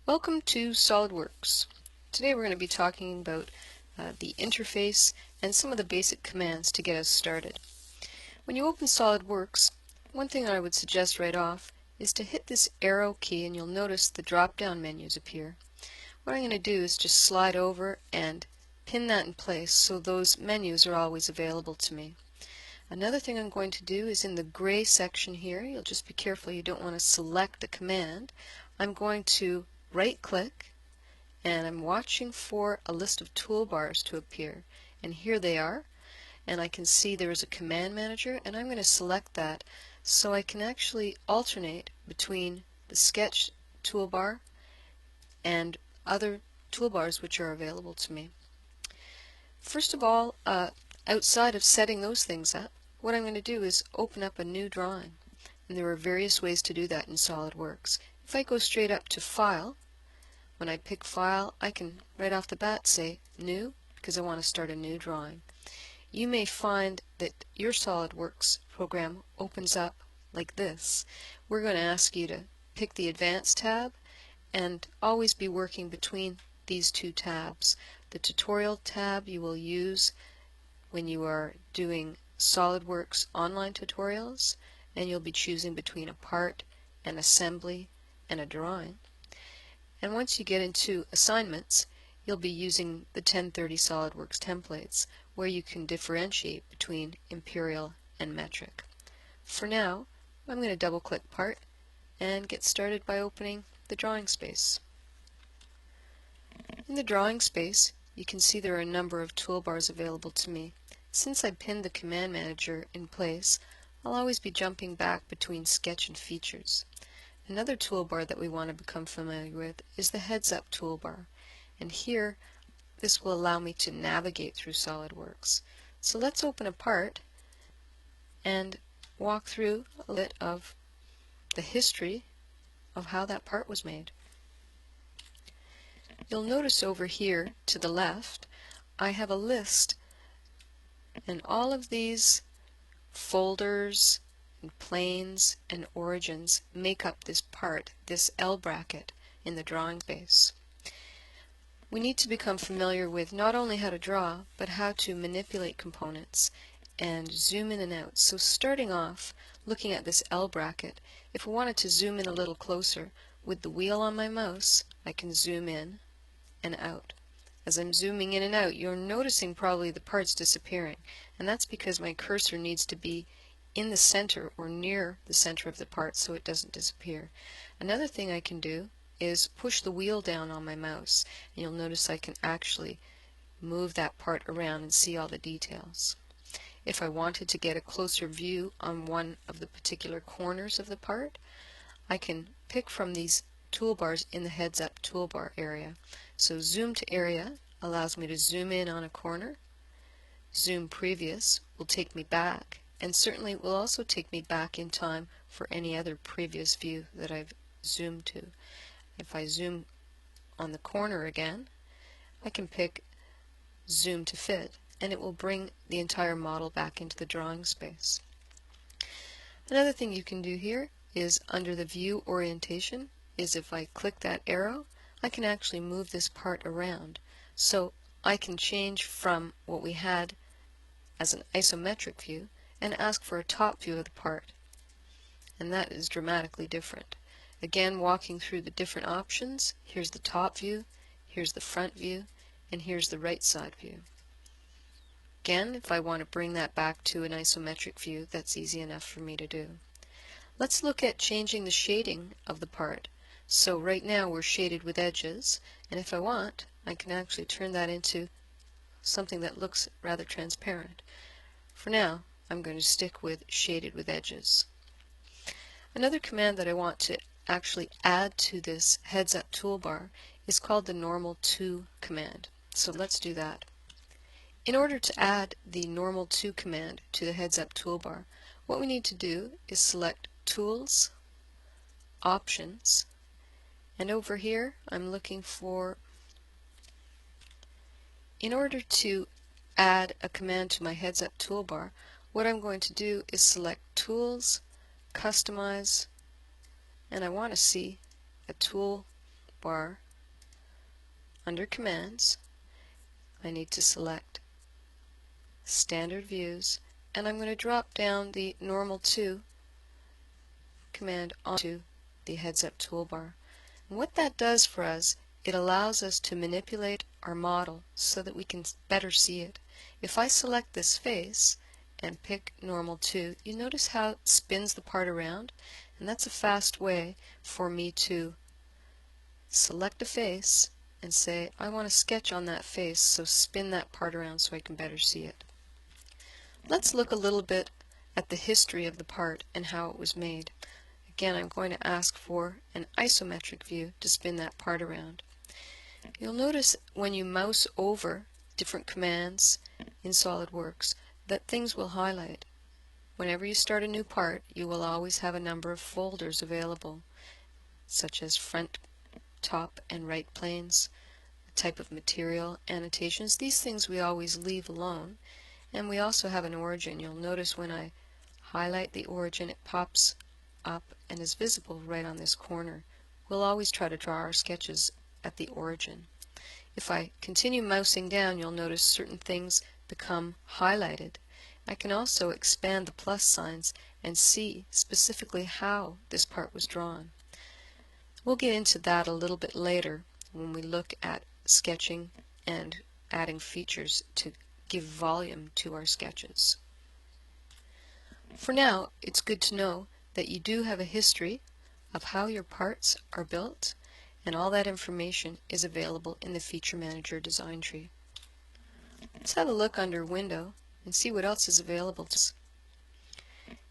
Welcome to SolidWorks. Today we're going to be talking about the interface and some of the basic commands to get us started. When you open SolidWorks, one thing I would suggest right off is to hit this arrow key and you'll notice the drop-down menus appear. What I'm going to do is just slide over and pin that in place so those menus are always available to me. Another thing I'm going to do is in the gray section here, you'll just be careful you don't want to select a command. I'm going to right click and I'm watching for a list of toolbars to appear, and here they are, and I can see there is a command manager, and I'm going to select that so I can actually alternate between the sketch toolbar and other toolbars which are available to me. First of all, outside of setting those things up, what I'm going to do is open up a new drawing, and there are various ways to do that in SolidWorks. If I go straight up to File, when I pick File, I can right off the bat say New, because I want to start a new drawing. You may find that your SolidWorks program opens up like this. We're going to ask you to pick the Advanced tab and always be working between these two tabs. The Tutorial tab you will use when you are doing SolidWorks online tutorials, and you'll be choosing between a part, an assembly, and a drawing. And once you get into assignments, you'll be using the 1030 SolidWorks templates, where you can differentiate between imperial and metric. For now, I'm going to double-click Part and get started by opening the drawing space. In the drawing space, you can see there are a number of toolbars available to me. Since I pinned the command manager in place, I'll always be jumping back between sketch and features. Another toolbar that we want to become familiar with is the heads-up toolbar, and here this will allow me to navigate through SolidWorks. So let's open a part and walk through a bit of the history of how that part was made. You'll notice over here to the left I have a list, and all of these folders and planes and origins make up this part, this L bracket in the drawing space. We need to become familiar with not only how to draw, but how to manipulate components and zoom in and out. So starting off, looking at this L bracket, if I wanted to zoom in a little closer, with the wheel on my mouse, I can zoom in and out. As I'm zooming in and out, you're noticing probably the parts disappearing, and that's because my cursor needs to be in the center or near the center of the part so it doesn't disappear. Another thing I can do is push the wheel down on my mouse, and you'll notice I can actually move that part around and see all the details. If I wanted to get a closer view on one of the particular corners of the part, I can pick from these toolbars in the heads up toolbar area. So zoom to area allows me to zoom in on a corner. Zoom previous will take me back, and certainly will also take me back in time for any other previous view that I've zoomed to. If I zoom on the corner again, I can pick zoom to fit, and it will bring the entire model back into the drawing space. Another thing you can do here is under the view orientation is if I click that arrow, I can actually move this part around. So I can change from what we had as an isometric view and ask for a top view of the part. And that is dramatically different. Again, walking through the different options, here's the top view, here's the front view, and here's the right side view. Again, if I want to bring that back to an isometric view, that's easy enough for me to do. Let's look at changing the shading of the part. So right now we're shaded with edges, and if I want, I can actually turn that into something that looks rather transparent. For now, I'm going to stick with shaded with edges. Another command that I want to actually add to this heads up toolbar is called the normal to command. So let's do that. In order to add the normal to command to the heads up toolbar, what we need to do is select Tools, Options, and over here I'm looking for, in order to add a command to my heads up toolbar, what I'm going to do is select Tools, Customize, and I want to see a tool bar, under Commands, I need to select Standard Views, and I'm going to drop down the Normal To command onto the heads-up toolbar. And what that does for us, it allows us to manipulate our model so that we can better see it. If I select this face and pick Normal To, you notice how it spins the part around, and that's a fast way for me to select a face and say I want to sketch on that face, so spin that part around so I can better see it. Let's look a little bit at the history of the part and how it was made. Again, I'm going to ask for an isometric view to spin that part around. You'll notice when you mouse over different commands in SolidWorks that things will highlight. Whenever you start a new part, you will always have a number of folders available, such as front, top, and right planes, type of material, annotations. These things we always leave alone. And we also have an origin. You'll notice when I highlight the origin, it pops up and is visible right on this corner. We'll always try to draw our sketches at the origin. If I continue mousing down, you'll notice certain things become highlighted. I can also expand the plus signs and see specifically how this part was drawn. We'll get into that a little bit later when we look at sketching and adding features to give volume to our sketches. For now, it's good to know that you do have a history of how your parts are built, and all that information is available in the Feature Manager design tree. Let's have a look under Window and see what else is available to us.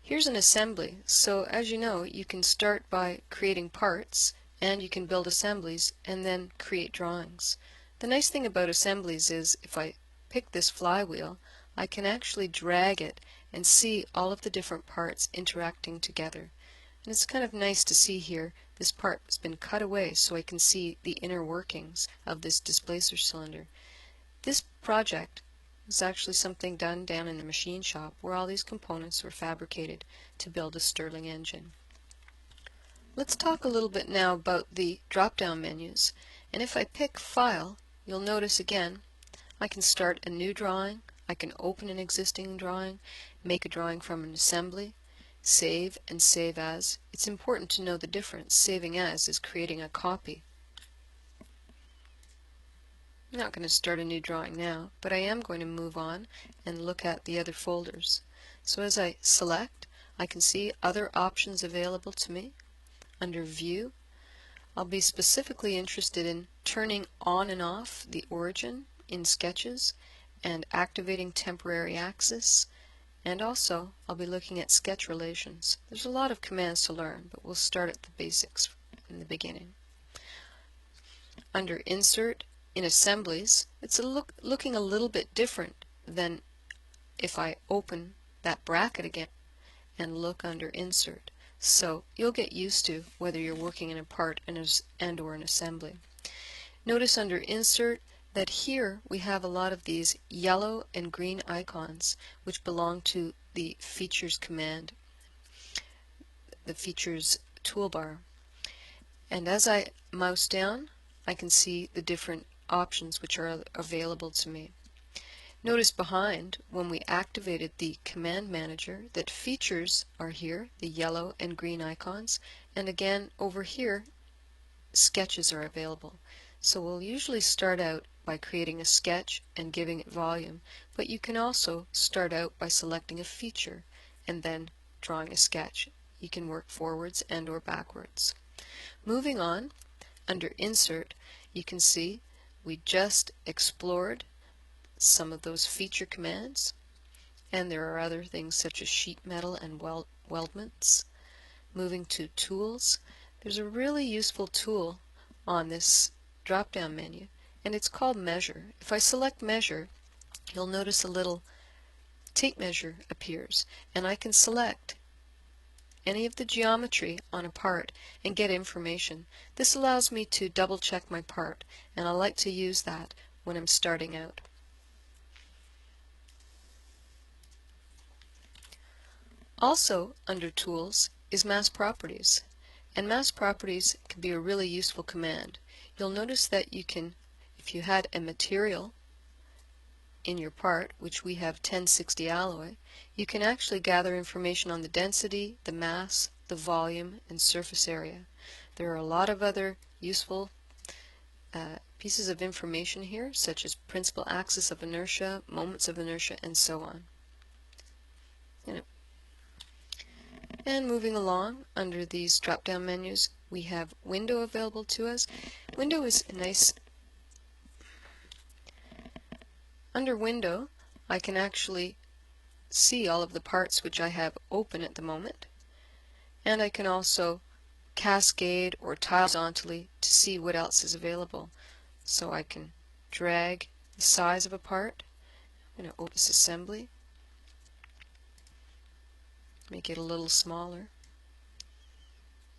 Here's an assembly. So as you know, you can start by creating parts, and you can build assemblies and then create drawings. The nice thing about assemblies is if I pick this flywheel, I can actually drag it and see all of the different parts interacting together. And it's kind of nice to see here this part has been cut away so I can see the inner workings of this displacer cylinder. This project was actually something done down in the machine shop where all these components were fabricated to build a Stirling engine. Let's talk a little bit now about the drop-down menus. And if I pick File, you'll notice again I can start a new drawing, I can open an existing drawing, make a drawing from an assembly, save and save as. It's important to know the difference. Saving as is creating a copy. I'm not going to start a new drawing now, but I am going to move on and look at the other folders. So as I select, I can see other options available to me. Under View, I'll be specifically interested in turning on and off the origin in sketches and activating temporary axis, and also I'll be looking at sketch relations. There's a lot of commands to learn, but we'll start at the basics in the beginning. Under Insert in Assemblies, it's looking a little bit different than if I open that bracket again and look under Insert. So you'll get used to whether you're working in a part and or an assembly. Notice under Insert that here we have a lot of these yellow and green icons which belong to the Features command, the Features toolbar. And as I mouse down, I can see the different options which are available to me. Notice behind, when we activated the Command Manager, that Features are here, the yellow and green icons, and again over here, sketches are available. So we'll usually start out by creating a sketch and giving it volume, but you can also start out by selecting a feature and then drawing a sketch. You can work forwards and or backwards. Moving on, under Insert, you can see we just explored some of those feature commands, and there are other things such as sheet metal and weldments. Moving to Tools, there's a really useful tool on this drop-down menu, and it's called Measure. If I select Measure, you'll notice a little tape measure appears, and I can select any of the geometry on a part and get information. This allows me to double check my part, and I like to use that when I'm starting out. Also under Tools is Mass Properties, And mass properties can be a really useful command. You'll notice that you can, if you had a material in your part, which we have 1060 alloy, you can actually gather information on the density, the mass, the volume, and surface area. There are a lot of other useful pieces of information here, such as principal axis of inertia, moments of inertia, and so on. And moving along, under these drop-down menus, we have window available to us. Window is a nice. Under window, I can actually see all of the parts which I have open at the moment, and I can also cascade or tile horizontally to see what else is available. So I can drag the size of a part. I'm going to open this assembly, make it a little smaller,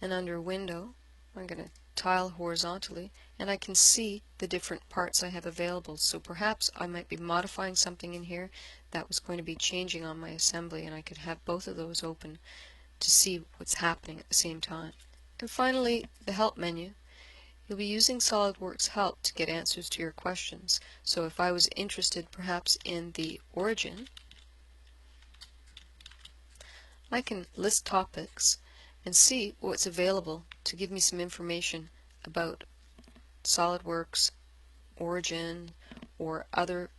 and under window I'm going to tile horizontally, and I can see the different parts I have available. So perhaps I might be modifying something in here that was going to be changing on my assembly, and I could have both of those open to see what's happening at the same time. And finally, the Help menu. You'll be using SolidWorks Help to get answers to your questions. So if I was interested perhaps in the origin, I can list topics and see what's available to give me some information about SolidWorks, origin, or other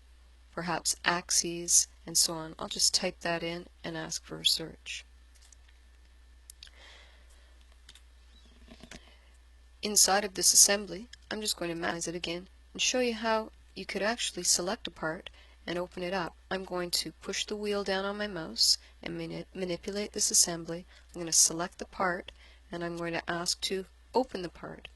perhaps axes, and so on. I'll just type that in and ask for a search. Inside of this assembly, I'm just going to minimize it again and show you how you could actually select a part and open it up. I'm going to push the wheel down on my mouse and manipulate this assembly. I'm going to select the part, and I'm going to ask to open the part.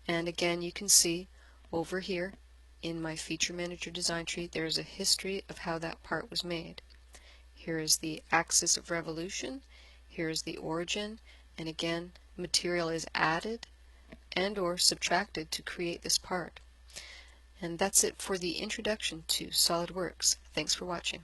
And again, you can see over here in my Feature Manager design tree, there's a history of how that part was made. Here is the axis of revolution, here is the origin, and again, material is added and or subtracted to create this part. And that's it for the introduction to SolidWorks. Thanks for watching.